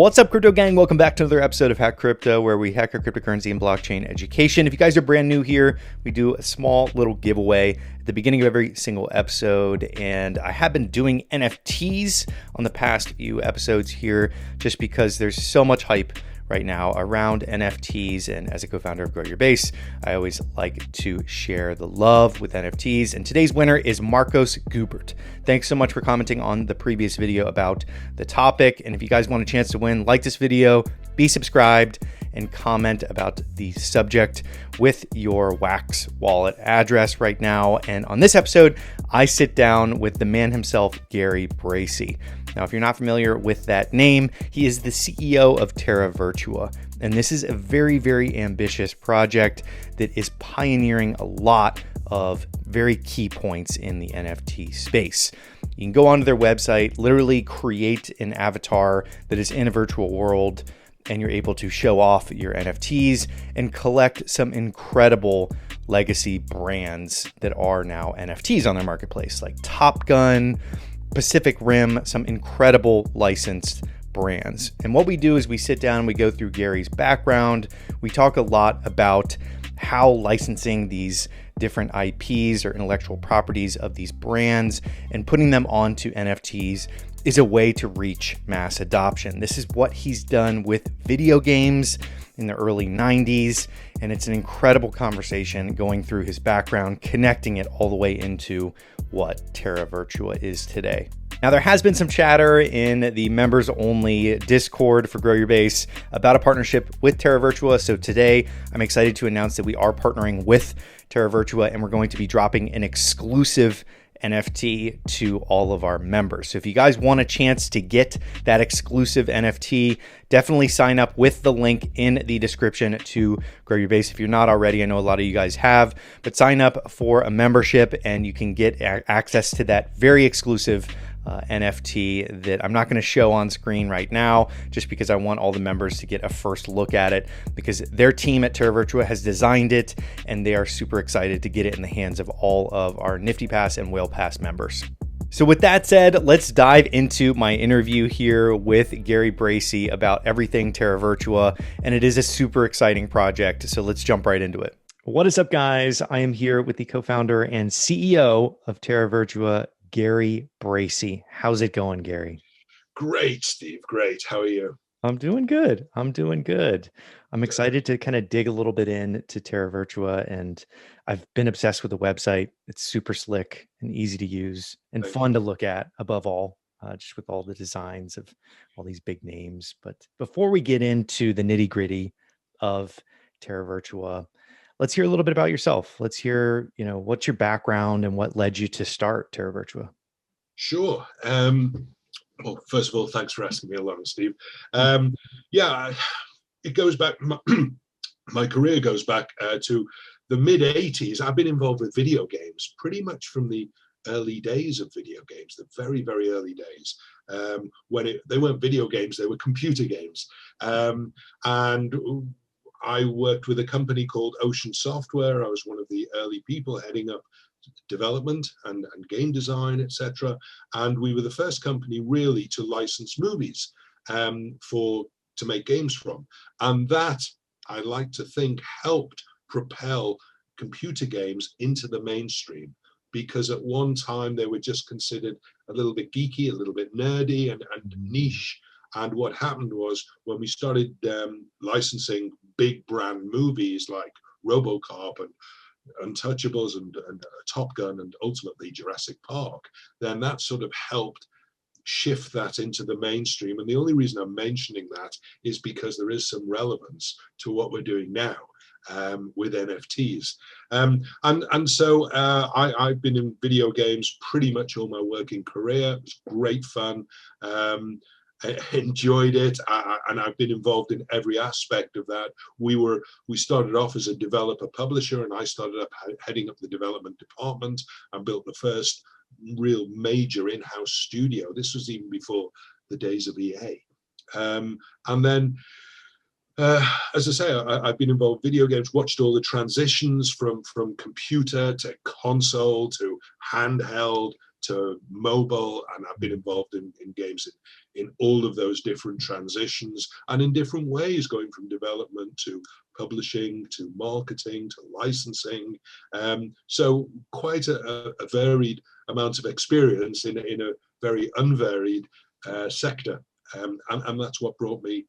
What's up, crypto gang? Welcome back to another episode of Hack Crypto, where we hack our cryptocurrency and blockchain education. If you guys are brand new here, we do a small little giveaway at the beginning of every single episode. And I have been doing NFTs on the past few episodes here just because there's so much hype right now around NFTs. And as a co-founder of Grow Your Base, I always like to share the love with NFTs. And today's winner is Marcos Gubert. Thanks so much for commenting on the previous video about the topic. And if you guys want a chance to win, like this video, be subscribed, and comment about the subject with your Wax wallet address right now. And on this episode, I sit down with the man himself, Gary Bracey. Now, if you're not familiar with that name, he is the CEO of Terra Virtua. And this is a very, very ambitious project that is pioneering a lot of very key points in the NFT space. You can go onto their website, literally create an avatar that is in a virtual world, and you're able to show off your NFTs and collect some incredible legacy brands that are now NFTs on their marketplace, like Top Gun, Pacific Rim, some incredible licensed brands. And what we do is we sit down, we go through Gary's background, we talk a lot about how licensing these different IPs or intellectual properties of these brands and putting them onto NFTs is a way to reach mass adoption. This is what he's done with video games in the early 90s, and it's an incredible conversation going through his background, connecting it all the way into what Terra Virtua is today. Now, there has been some chatter in the members-only Discord for Grow Your Base about a partnership with Terra Virtua. So today, I'm excited to announce that we are partnering with Terra Virtua, and we're going to be dropping an exclusive NFT to all of our members. So if you guys want a chance to get that exclusive NFT, definitely sign up with the link in the description to Grow Your Base. If you're not already, I know a lot of you guys have, but sign up for a membership and you can get access to that very exclusive NFT that I'm not going to show on screen right now, just because I want all the members to get a first look at it, because their team at Terra Virtua has designed it and they are super excited to get it in the hands of all of our Nifty Pass and Whale Pass members. So with that said, let's dive into my interview here with Gary Bracey about everything Terra Virtua, and it is a super exciting project, so let's jump right into it. What is up, guys? I am here with the co-founder and CEO of Terra Virtua, Gary Bracey. How's it going, Gary? Great, Steve. Great. How are you? I'm doing good. I'm excited to kind of dig a little bit into Terra Virtua, and I've been obsessed with the website. It's super slick and easy to use and fun to look at, above all, just with all the designs of all these big names. But before we get into the nitty gritty of Terra Virtua, let's hear a little bit about yourself. Let's hear, what's your background and what led you to start Terra Virtua? Sure. Well, first of all, thanks for asking me along, Steve. It goes back, my career goes back to the mid 80s. I've been involved with video games pretty much from the early days of video games, the very, very early days, when they weren't video games, they were computer games. And I worked with a company called Ocean Software. I was one of the early people heading up development and game design, etc. And we were the first company really to license movies to make games from. And that, I like to think, helped propel computer games into the mainstream, because at one time they were just considered a little bit geeky, a little bit nerdy and niche. And what happened was, when we started licensing big brand movies like RoboCop and Untouchables and Top Gun and ultimately Jurassic Park, then that sort of helped shift that into the mainstream. And the only reason I'm mentioning that is because there is some relevance to what we're doing now with NFTs. So I've been in video games pretty much all my working career. It was great fun. I enjoyed it, and I've been involved in every aspect of that. We started off as a developer publisher, and I started up heading up the development department and built the first real major in-house studio. This was even before the days of EA. And then as I say, I've been involved in video games, watched all the transitions from computer to console to handheld to mobile, and I've been involved in games in all of those different transitions and in different ways, going from development to publishing to marketing to licensing. So quite a varied amount of experience in a very unvaried sector. And that's what brought me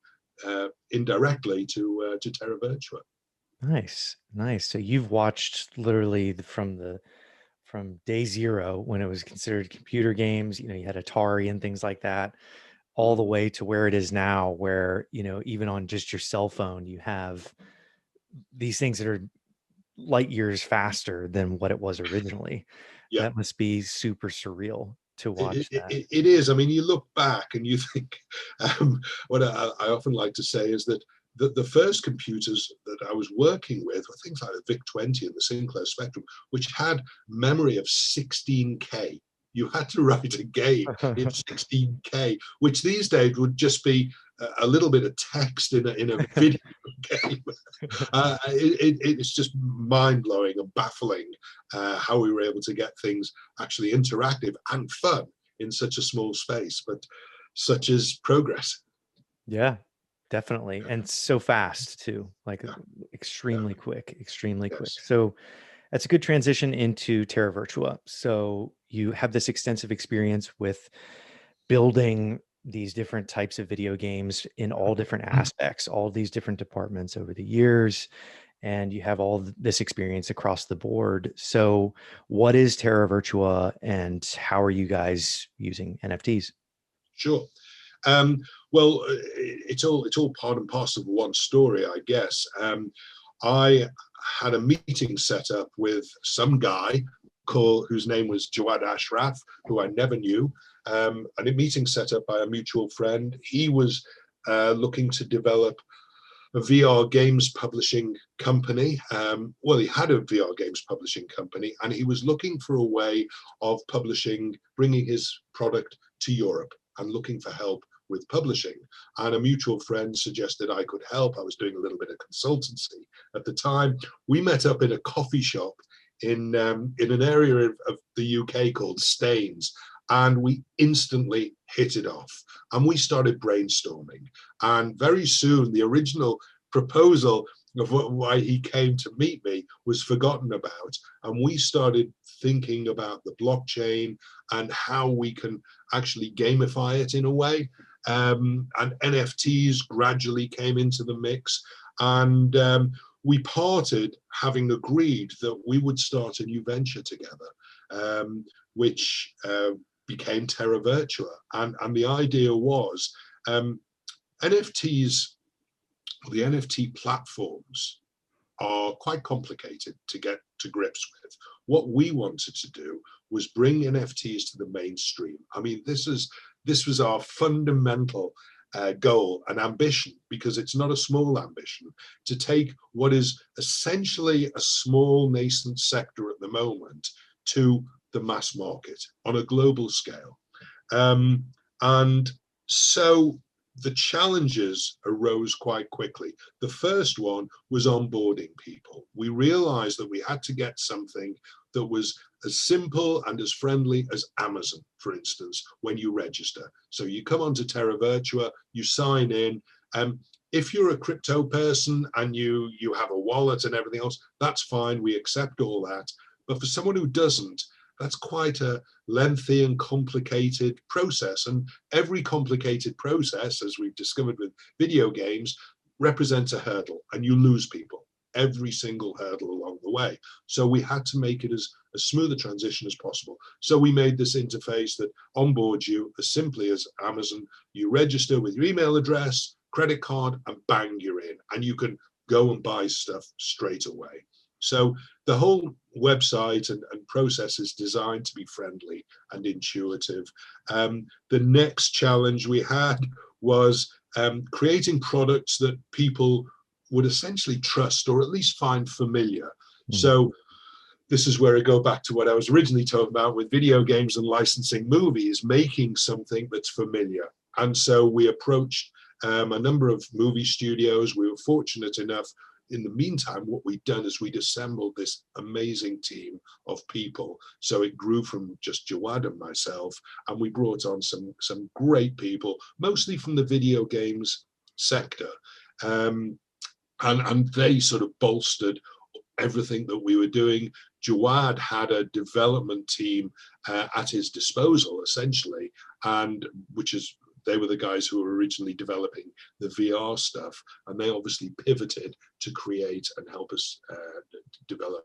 indirectly to Terra Virtua. Nice, nice. So you've watched literally from day zero when it was considered computer games. You know, you had Atari and things like that, all the way to where it is now, where, you know, even on just your cell phone, you have these things that are light years faster than what it was originally. Yeah. That must be super surreal to watch that. It is. I mean, you look back and you think, what I often like to say is that the first computers that I was working with were things like the VIC-20 and the Sinclair Spectrum, which had memory of 16K. You had to write a game in 16K, which these days would just be a little bit of text in a video game. It's just mind-blowing and baffling how we were able to get things actually interactive and fun in such a small space, but such is progress. Yeah, definitely. And so fast too, like Yeah. extremely quick, extremely quick. Yes. So that's a good transition into Terra Virtua. So you have this extensive experience with building these different types of video games in all different aspects, all these different departments over the years, and you have all this experience across the board. So what is Terra Virtua and how are you guys using NFTs? Sure. Well, it's all part and parcel of one story, I guess. I had a meeting set up with some guy whose name was Jawad Ashraf, who I never knew, and a meeting set up by a mutual friend. He was looking to develop a VR games publishing company. Well, he had a VR games publishing company, and he was looking for a way of publishing, bringing his product to Europe and looking for help with publishing. And a mutual friend suggested I could help. I was doing a little bit of consultancy at the time. We met up in a coffee shop in an area of the UK called Staines, and we instantly hit it off. And we started brainstorming. And very soon, the original proposal of why he came to meet me was forgotten about. And we started thinking about the blockchain and how we can actually gamify it in a way. And NFTs gradually came into the mix. And we parted having agreed that we would start a new venture together, which became Terra Virtua. And the idea was NFTs, the NFT platforms are quite complicated to get to grips with. What we wanted to do was bring NFTs to the mainstream. I mean, this was our fundamental goal and ambition, because it's not a small ambition, to take what is essentially a small nascent sector at the moment to the mass market on a global scale. And so the challenges arose quite quickly. The first one was onboarding people. We realized that we had to get something that was as simple and as friendly as Amazon, for instance, when you register. So you come onto Terra Virtua, you sign in. If you're a crypto person and you have a wallet and everything else, that's fine. We accept all that. But for someone who doesn't, that's quite a lengthy and complicated process. And every complicated process, as we've discovered with video games, represents a hurdle, and you lose people every single hurdle along the way. So we had to make it as smooth a transition as possible. So we made this interface that onboards you as simply as Amazon. You register with your email address, credit card, and bang, you're in. And you can go and buy stuff straight away. So the whole website and process is designed to be friendly and intuitive. The next challenge we had was creating products that people would essentially trust or at least find familiar. Mm-hmm. So this is where I go back to what I was originally talking about with video games and licensing movies, making something that's familiar. And so we approached a number of movie studios. We were fortunate enough in the meantime, what we'd done is we'd assembled this amazing team of people. So it grew from just Jawad and myself, and we brought on some great people, mostly from the video games sector. And they sort of bolstered everything that we were doing. Jawad had a development team at his disposal, essentially, and they were the guys who were originally developing the VR stuff, and they obviously pivoted to create and help us develop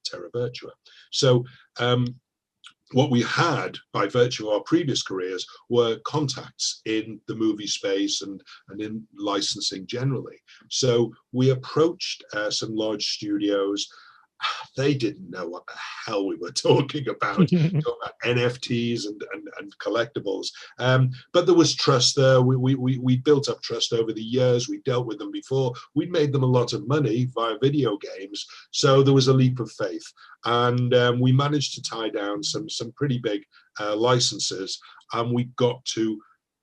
Terra Virtua. So what we had by virtue of our previous careers were contacts in the movie space and in licensing generally. So we approached some large studios. They didn't know what the hell we were talking about NFTs and collectibles. But there was trust there. We built up trust over the years. We dealt with them before. We'd made them a lot of money via video games. So there was a leap of faith. And we managed to tie down some pretty big licenses. And we got to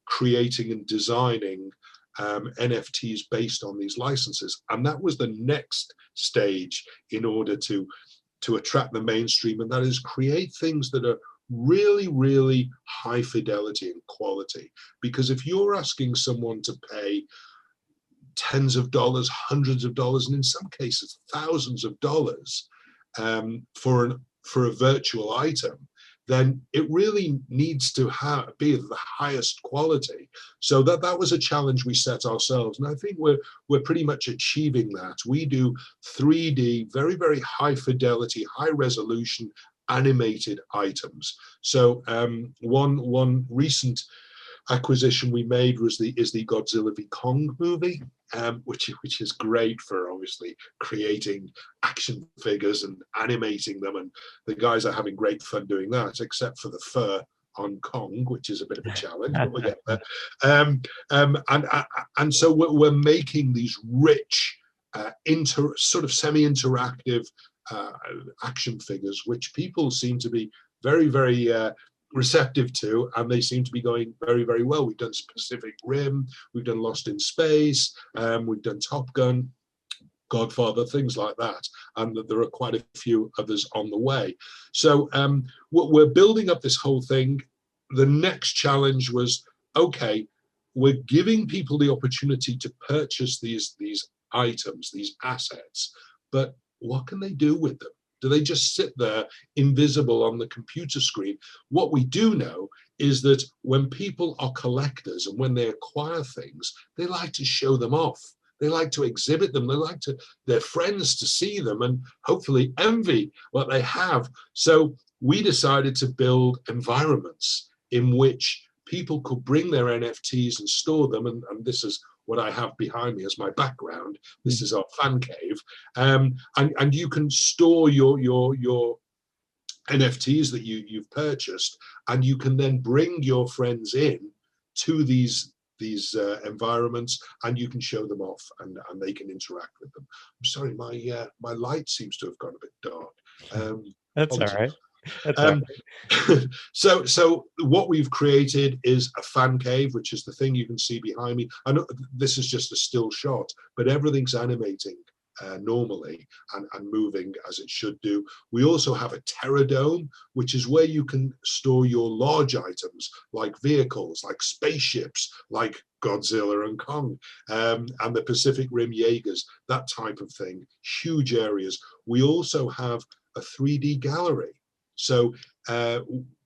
creating and designing NFTs based on these licenses. And that was the next stage in order to attract the mainstream, and that is create things that are really, really high fidelity and quality. Because if you're asking someone to pay tens of dollars, hundreds of dollars, and in some cases thousands of dollars for a virtual item, then it really needs to be of the highest quality. So that was a challenge we set ourselves, and I think we're pretty much achieving that. We do 3D, very, very high fidelity, high resolution animated items. So one recent acquisition we made is the Godzilla v Kong movie, which is great for obviously creating action figures and animating them, and the guys are having great fun doing that, except for the fur on Kong, which is a bit of a challenge, but we'll get there. And so we're making these rich, sort of semi-interactive action figures, which people seem to be very, very receptive to, and they seem to be going very, very well. We've done Pacific Rim, we've done Lost in Space, we've done Top Gun, Godfather, things like that, and there are quite a few others on the way. So we're building up this whole thing. The next challenge was, okay, we're giving people the opportunity to purchase these items, these assets, but what can they do with them? Do they just sit there invisible on the computer screen? What we do know is that when people are collectors and when they acquire things, they like to show them off. They like to exhibit them. They like their friends to see them and hopefully envy what they have. So we decided to build environments in which people could bring their NFTs and store them. And this is what I have behind me as my background. This is our fan cave. And you can store your NFTs that you've purchased, and you can then bring your friends in to these environments, and you can show them off, and they can interact with them. I'm sorry, my light seems to have gone a bit dark. That's all right. That's all right. So what we've created is a fan cave, which is the thing you can see behind me. I know this is just a still shot, but everything's animating normally and moving as it should do. We also have a Terra Dome, which is where you can store your large items like vehicles, like spaceships, like Godzilla and Kong, and the Pacific Rim Jaegers, that type of thing, huge areas. We also have a 3D gallery. So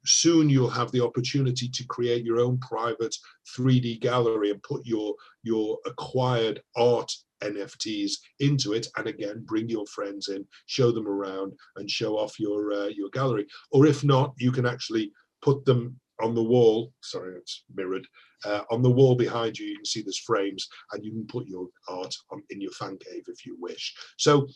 soon you'll have the opportunity to create your own private 3D gallery and put your acquired art NFTs into it, and again bring your friends in, show them around, and show off your gallery. Or if not, you can actually put them on the wall. Sorry, it's mirrored. On the wall behind you, you can see there's frames, and you can put your art in your fan cave if you wish. So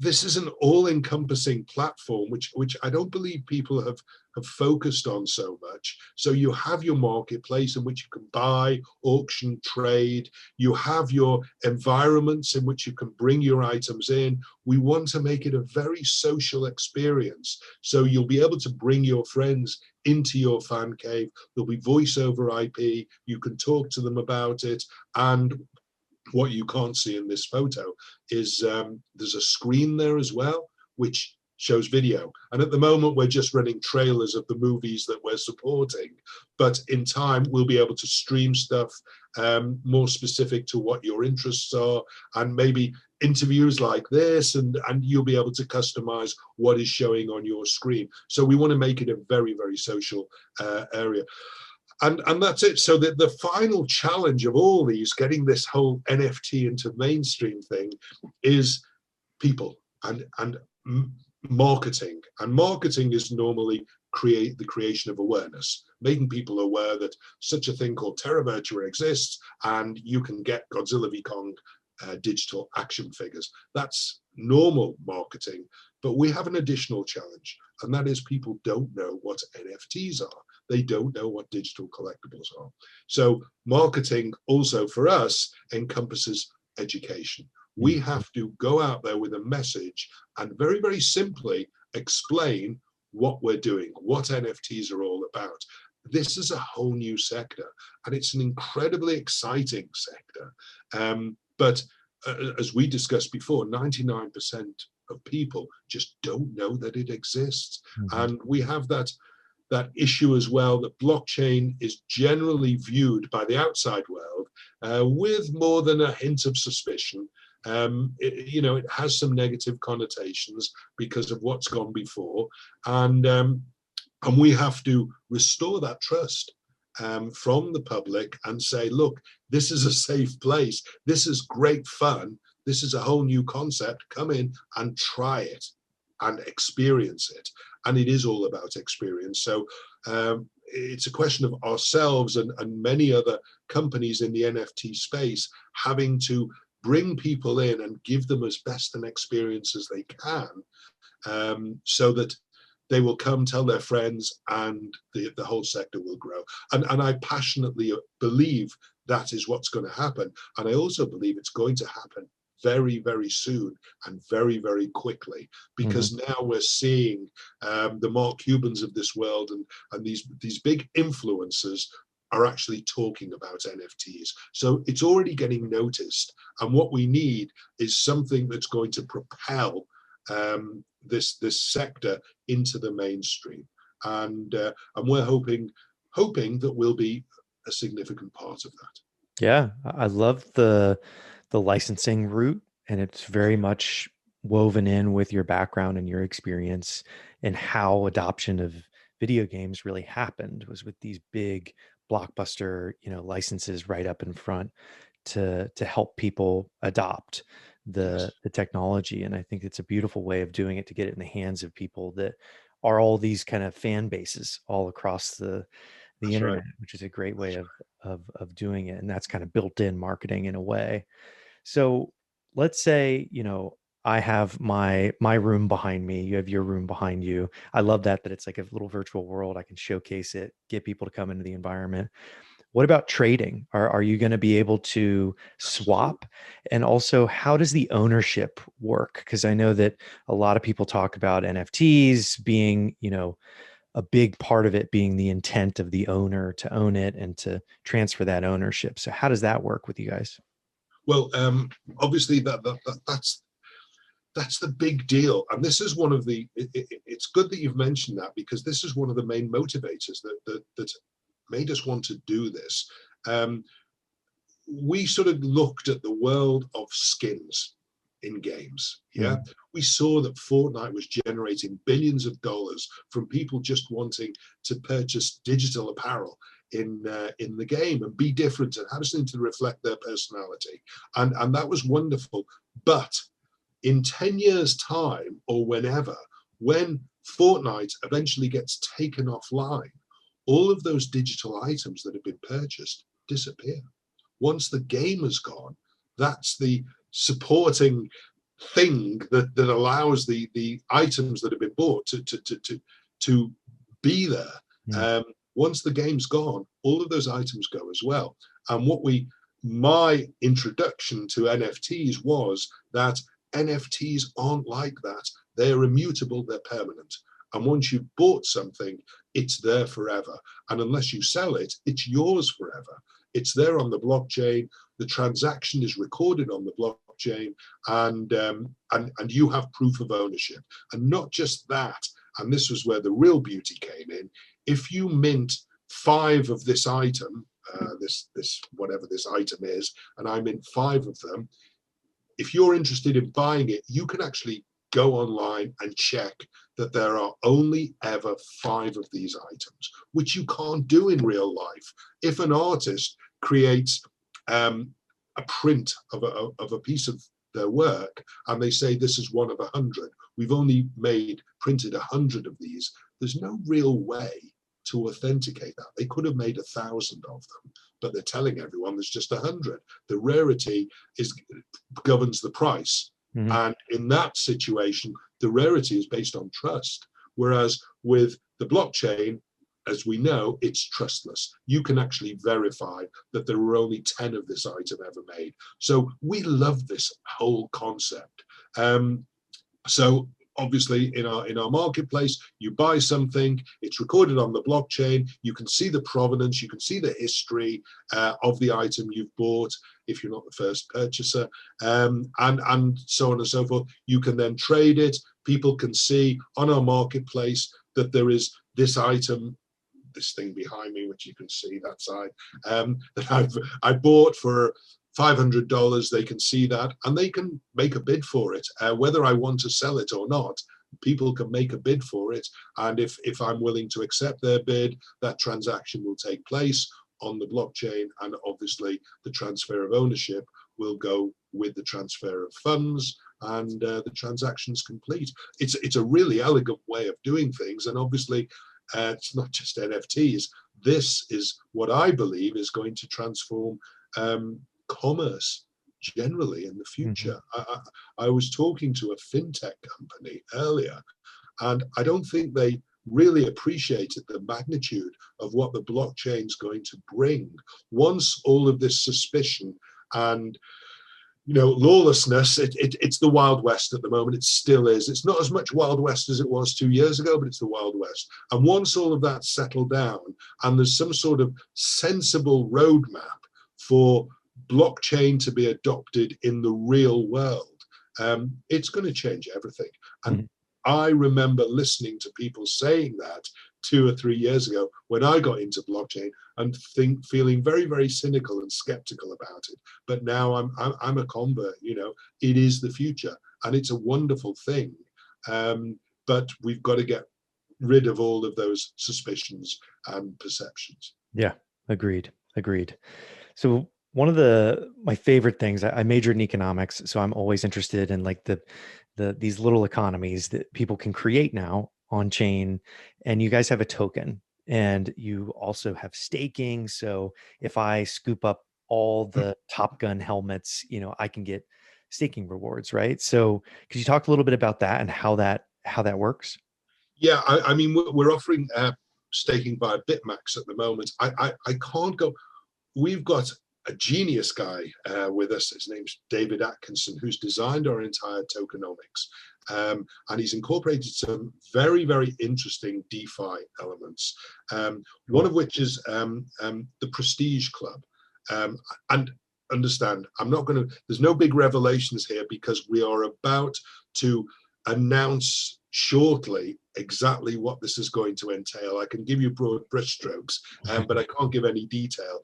this is an all-encompassing platform, which I don't believe people have focused on so much. So you have your marketplace in which you can buy, auction, trade. You have your environments in which you can bring your items in. We want to make it a very social experience. So you'll be able to bring your friends into your fan cave. There'll be voice over IP. You can talk to them about it. And what you can't see in this photo is there's a screen there as well, which shows video. And at the moment, we're just running trailers of the movies that we're supporting. But in time, we'll be able to stream stuff more specific to what your interests are, and maybe interviews like this, and you'll be able to customize what is showing on your screen. So we want to make it a very, very social area. And that's it. So the final challenge of all these, getting this whole NFT into mainstream thing, is people and marketing. And marketing is normally the creation of awareness, making people aware that such a thing called Terra Virtua exists, and you can get Godzilla v Kong digital action figures. That's normal marketing. But we have an additional challenge, and that is people don't know what NFTs are. They don't know what digital collectibles are. So marketing also for us encompasses education. We have to go out there with a message and very, very simply explain what we're doing, what NFTs are all about. This is a whole new sector, and it's an incredibly exciting sector. But as we discussed before, 99% of people just don't know that it exists. And we have that issue as well, that blockchain is generally viewed by the outside world with more than a hint of suspicion. It has some negative connotations because of what's gone before, and we have to restore that trust from the public and say, look, this is a safe place. This is great fun. This is a whole new concept. Come in and try it and experience it. And it is all about experience. So it's a question of ourselves and many other companies in the NFT space having to bring people in and give them as best an experience as they can, so that they will come tell their friends, and the whole sector will grow. And I passionately believe that is what's going to happen. And I also believe it's going to happen very, very soon and very, very quickly, because now we're seeing the Mark Cubans of this world and these big influencers are actually talking about NFTs. So it's already getting noticed. And what we need is something that's going to propel this sector into the mainstream. And we're hoping that we'll be a significant part of that. Yeah, I love the licensing route, and it's very much woven in with your background and your experience, and how adoption of video games really happened was with these big blockbuster, licenses right up in front to help people adopt the technology. And I think it's a beautiful way of doing it, to get it in the hands of people that are all these kind of fan bases all across the That's internet, right. which is a great way of doing it. And that's kind of built-in marketing in a way. So let's say, I have my room behind me, you have your room behind you. I love that it's like a little virtual world. I can showcase it, get people to come into the environment. What about trading? Are you going to be able to swap? And also, how does the ownership work? Because I know that a lot of people talk about NFTs being, a big part of it being the intent of the owner to own it and to transfer that ownership. So how does that work with you guys? Well, obviously that's the big deal, and this is one of the. It's good that you've mentioned that, because this is one of the main motivators that made us want to do this. We sort of looked at the world of skins in games. Yeah, we saw that Fortnite was generating billions of dollars from people just wanting to purchase digital apparel in the game and be different and have something to reflect their personality, and that was wonderful. But in 10 years' time, or whenever, when Fortnite eventually gets taken offline, all of those digital items that have been purchased disappear. Once the game is gone, that's the supporting thing that allows the items that have been bought to be there. Once the game's gone, all of those items go as well. And my introduction to NFTs was that NFTs aren't like that. They're immutable, they're permanent. And once you've bought something, it's there forever. And unless you sell it, it's yours forever. It's there on the blockchain. the transaction is recorded on the blockchain, and you have proof of ownership. And not just that, and this was where the real beauty came in. If you mint 5 of this item, this whatever this item is, and I mint 5 of them, if you're interested in buying it, you can actually go online and check that there are only ever 5 of these items, which you can't do in real life. If an artist creates a print of a piece of their work, and they say this is one of 100, we've only printed 100 of these, there's no real way to authenticate that. They could have made 1,000 of them, but they're telling everyone there's just 100. The rarity governs the price. Mm-hmm. And in that situation, the rarity is based on trust. Whereas with the blockchain, as we know, it's trustless. You can actually verify that there were only 10 of this item ever made. So we love this whole concept. So obviously in our marketplace, you buy something, it's recorded on the blockchain, you can see the provenance, you can see the history of the item you've bought if you're not the first purchaser, and so on and so forth. You can then trade it. People can see on our marketplace that there is this item, this thing behind me, which you can see that side, that I bought for $500. They can see that, and they can make a bid for it. Whether I want to sell it or not, people can make a bid for it. And if I'm willing to accept their bid, that transaction will take place on the blockchain, and obviously the transfer of ownership will go with the transfer of funds, and the transaction's complete. It's a really elegant way of doing things, and obviously it's not just NFTs. This is what I believe is going to transform commerce generally in the future. Mm-hmm. I was talking to a fintech company earlier, and I don't think they really appreciated the magnitude of what the blockchain is going to bring once all of this suspicion and lawlessness. It's the Wild West at the moment. It still is. It's not as much Wild West as it was 2 years ago, but it's the Wild West. And once all of that settled down and there's some sort of sensible roadmap for blockchain to be adopted in the real world, it's going to change everything. And I remember listening to people saying that 2 or 3 years ago when I got into blockchain, and feeling very, very cynical and skeptical about it. But now I'm a convert. It is the future, and it's a wonderful thing. But we've got to get rid of all of those suspicions and perceptions. Yeah, agreed. So one of my favorite things, I majored in economics, so I'm always interested in like these little economies that people can create now on chain. And you guys have a token, and you also have staking. So if I scoop up all the Top Gun helmets, I can get staking rewards, right? So could you talk a little bit about that and how that works? Yeah, I mean, we're offering staking via BitMax at the moment. I can't go. We've got a genius guy with us. His name's David Atkinson, who's designed our entire tokenomics. And he's incorporated some very, very interesting DeFi elements, one of which is the Prestige Club. And understand, there's no big revelations here, because we are about to announce shortly exactly what this is going to entail. I can give you broad brushstrokes, but I can't give any detail.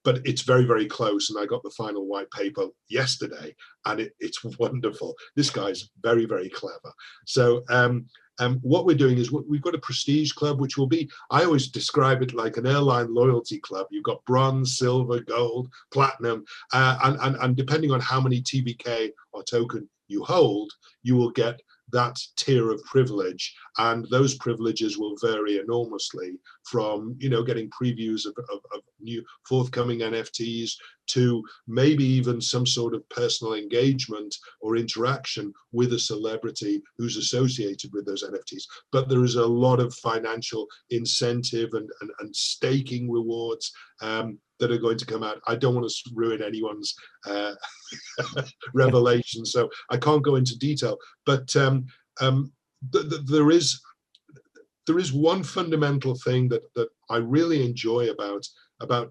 But it's very, very close, and I got the final white paper yesterday, and it's wonderful. This guy's very, very clever. So what we're doing is we've got a Prestige Club, which will be, I always describe it like an airline loyalty club. You've got bronze, silver, gold, platinum, and depending on how many TVK or token you hold, you will get that tier of privilege, and those privileges will vary enormously from getting previews of new forthcoming NFTs to maybe even some sort of personal engagement or interaction with a celebrity who's associated with those NFTs. But there is a lot of financial incentive and staking rewards that are going to come out. I don't want to ruin anyone's revelation, so I can't go into detail. But there is one fundamental thing that I really enjoy about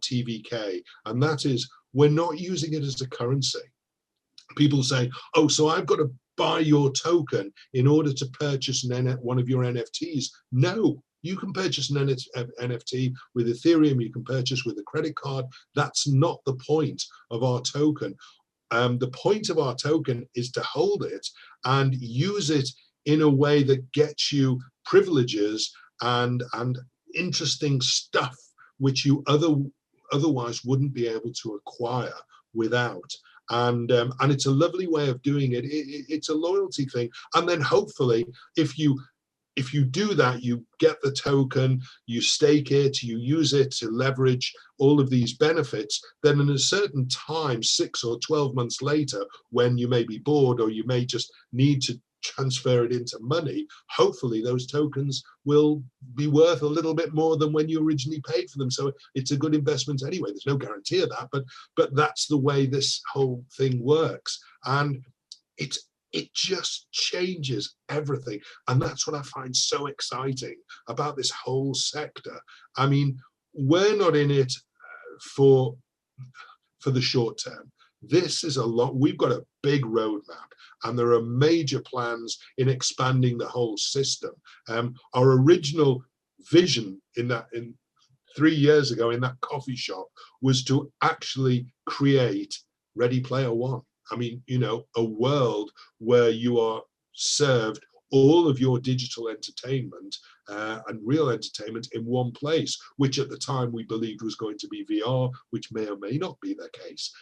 TVK, and that is we're not using it as a currency. People say, oh, so I've got to buy your token in order to purchase one of your NFTs. No, you can purchase an NFT with Ethereum, you can purchase with a credit card. That's not the point of our token. The point of our token is to hold it and use it in a way that gets you privileges and interesting stuff which you otherwise wouldn't be able to acquire without. And it's a lovely way of doing it. It's a loyalty thing. And then hopefully, if you do that, you get the token, you stake it, you use it to leverage all of these benefits, then in a certain time, 6 or 12 months later, when you may be bored or you may just need to transfer it into money, hopefully those tokens will be worth a little bit more than when you originally paid for them. So it's a good investment anyway. There's no guarantee of that, but that's the way this whole thing works. And it just changes everything. And that's what I find so exciting about this whole sector. I mean, we're not in it for the short term. This is we've got a big roadmap, and there are major plans in expanding the whole system. Our original vision in 3 years ago in that coffee shop was to actually create Ready Player One. I mean, a world where you are served all of your digital entertainment and real entertainment in one place, which at the time we believed was going to be VR, which may or may not be the case.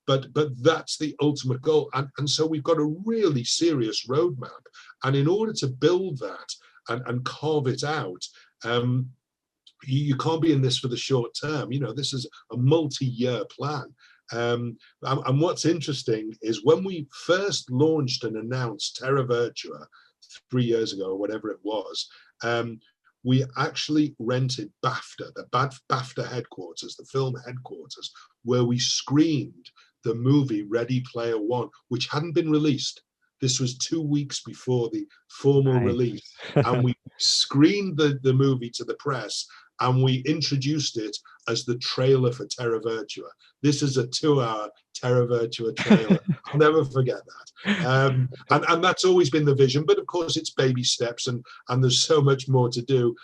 But that's the ultimate goal. And so we've got a really serious roadmap. And in order to build that and carve it out, you can't be in this for the short term. This is a multi-year plan. And what's interesting is when we first launched and announced Terra Virtua 3 years ago, or whatever it was, we actually rented BAFTA, the BAFTA headquarters, the film headquarters, where we screened the movie Ready Player One, which hadn't been released. This was 2 weeks before the formal release. And we screened the movie to the press, and we introduced it as the trailer for Terra Virtua. This is a 2-hour Terra Virtua trailer. I'll never forget that. And that's always been the vision. But of course, it's baby steps, and there's so much more to do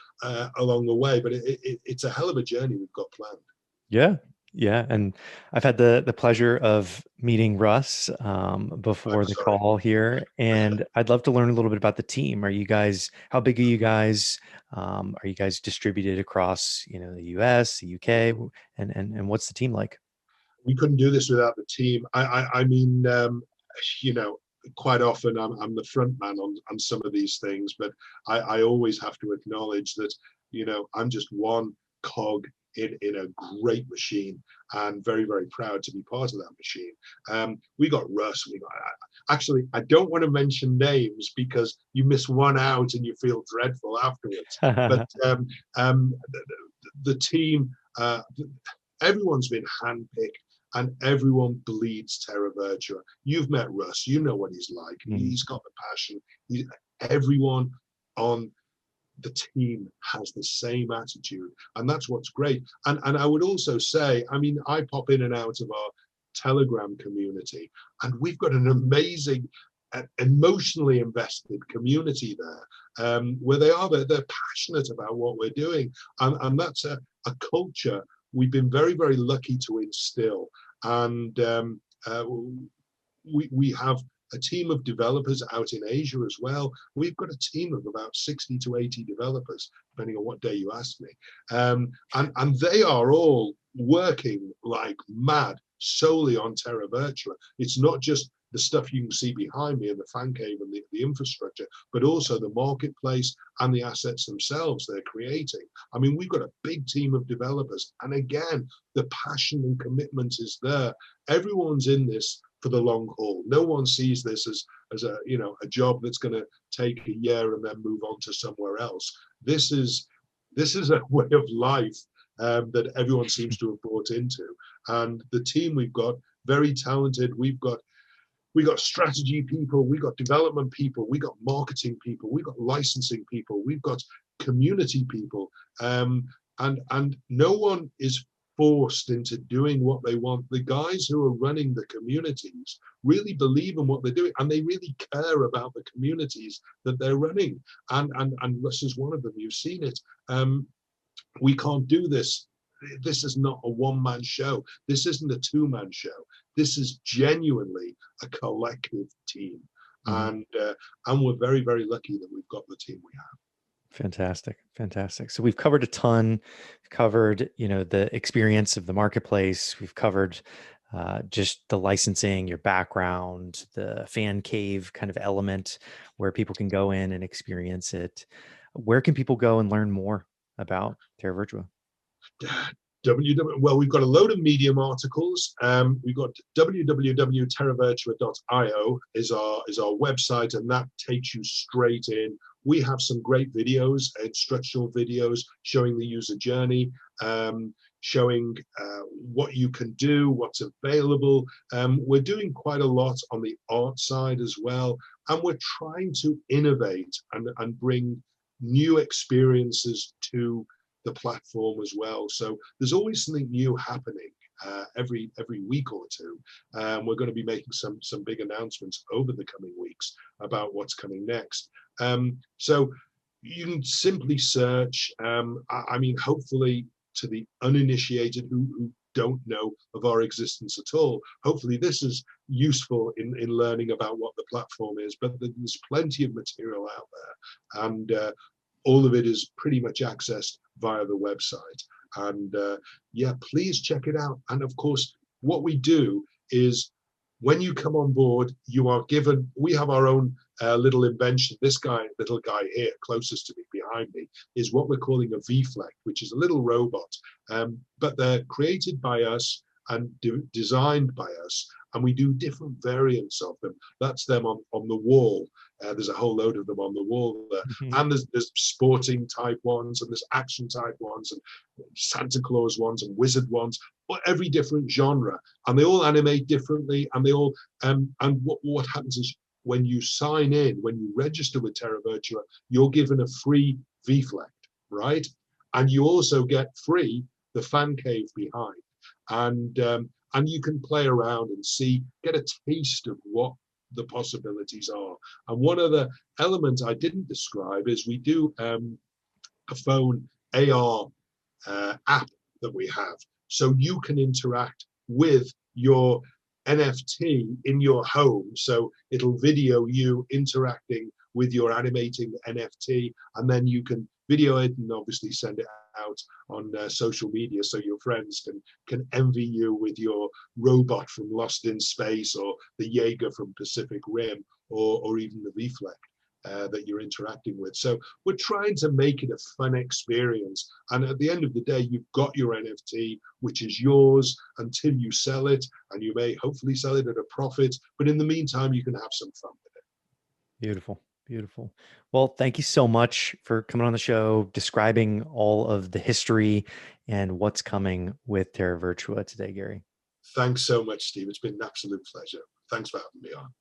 along the way. But it's a hell of a journey we've got planned. Yeah. And I've had the pleasure of meeting Russ before the call here, and I'd love to learn a little bit about the team. How big are you guys? Are you guys distributed across, the US, the UK, and what's the team like? We couldn't do this without the team. I mean, quite often I'm the front man on some of these things, but I always have to acknowledge that, I'm just one cog in a great machine, and very, very proud to be part of that machine. We got Russ. Actually, I don't want to mention names because you miss one out and you feel dreadful afterwards. But the team, everyone's been handpicked, and everyone bleeds Terra Virtua. You've met Russ. You know what he's like. He's got the passion. Everyone on the team has the same attitude, and that's what's great. And I would also say, I mean, I pop in and out of our Telegram community, and we've got an amazing emotionally invested community there, where they're passionate about what we're doing, and that's a culture we've been very, very lucky to instill. And we have a team of developers out in Asia as well. We've got a team of about 60 to 80 developers, depending on what day you ask me. And they are all working like mad solely on Terra Virtua. It's not just the stuff you can see behind me in the fan cave and the infrastructure, but also the marketplace and the assets themselves they're creating. I mean, we've got a big team of developers. And again, the passion and commitment is there. Everyone's in this for the long haul. No one sees this as a job that's going to take a year and then move on to somewhere else. This is a way of life that everyone seems to have bought into. And the team we've got, very talented. We got strategy people, we got development people, we got marketing people, we got licensing people, we've got community people, and no one is forced into doing what they want. The guys who are running the communities really believe in what they're doing, and they really care about the communities that they're running. And Russ is one of them. You've seen it. We can't do this. This is not a one-man show. This isn't a two-man show. This is genuinely a collective team. And we're very, very lucky that we've got the team we have. Fantastic. Fantastic. So we've covered a ton. We've covered, the experience of the marketplace. We've covered just the licensing, your background, the fan cave kind of element where people can go in and experience it. Where can people go and learn more about Terra Virtua? Well, we've got a load of Medium articles. We've got www.terravirtua.io is our website, and that takes you straight in. We have some great videos, instructional videos showing the user journey, showing what you can do, what's available. We're doing quite a lot on the art side as well, and we're trying to innovate and bring new experiences to the platform as well. So there's always something new happening every week or two. We're going to be making some big announcements over the coming weeks about what's coming next. So you can simply search. Hopefully to the uninitiated who don't know of our existence at all, hopefully this is useful in learning about what the platform is. But there's plenty of material out there, and all of it is pretty much accessed via the website. And please check it out. And of course, what we do is when you come on board, we have our own little invention. This little guy here, closest to me, behind me, is what we're calling a VFlect, which is a little robot. But they're created by us and designed by us. And we do different variants of them. That's them on the wall. There's a whole load of them on the wall there. And there's sporting type ones, and there's action type ones, and Santa Claus ones, and wizard ones, or every different genre. And they all animate differently, and they all and what happens is when you sign in, when you register with Terra Virtua, you're given a free VFlect, right? And you also get free the fan cave behind. And you can play around and get a taste of what the possibilities are. And one of the elements I didn't describe is we do a phone AR app that we have. So you can interact with your NFT in your home. So it'll video you interacting with your animating NFT, and then you can video it and obviously send it out on social media, so your friends can envy you with your robot from Lost in Space, or the Jaeger from Pacific Rim, or even the VFlect that you're interacting with. So we're trying to make it a fun experience, and at the end of the day, you've got your NFT, which is yours until you sell it, and you may hopefully sell it at a profit, but in the meantime you can have some fun with it. Beautiful. Beautiful. Well, thank you so much for coming on the show, describing all of the history and what's coming with Terra Virtua today, Gary. Thanks so much, Steve. It's been an absolute pleasure. Thanks for having me on.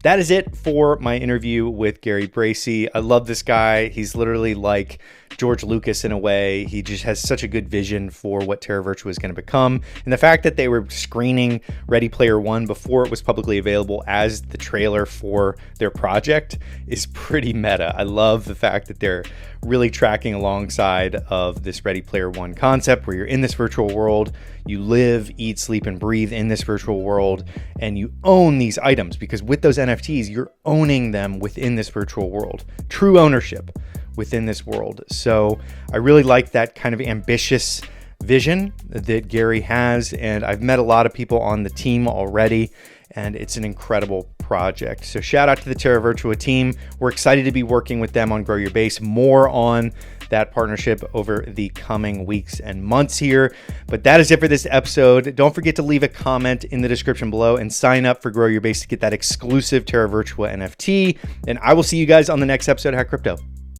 That is it for my interview with Gary Bracey. I love this guy. He's literally like George Lucas in a way. He just has such a good vision for what Terra Virtua is going to become. And the fact that they were screening Ready Player One before it was publicly available as the trailer for their project is pretty meta. I love the fact that they're really tracking alongside of this Ready Player One concept where you're in this virtual world, you live, eat, sleep, and breathe in this virtual world, and you own these items, because with those NFTs, you're owning them within this virtual world. True ownership within this world. So I really like that kind of ambitious vision that Gary has, and I've met a lot of people on the team already, and it's an incredible project. So shout out to the Terra Virtua team. We're excited to be working with them on Grow Your Base. More on that partnership over the coming weeks and months here. But that is it for this episode. Don't forget to leave a comment in the description below and sign up for Grow Your Base to get that exclusive Terra Virtua NFT. And I will see you guys on the next episode of Hack Crypto.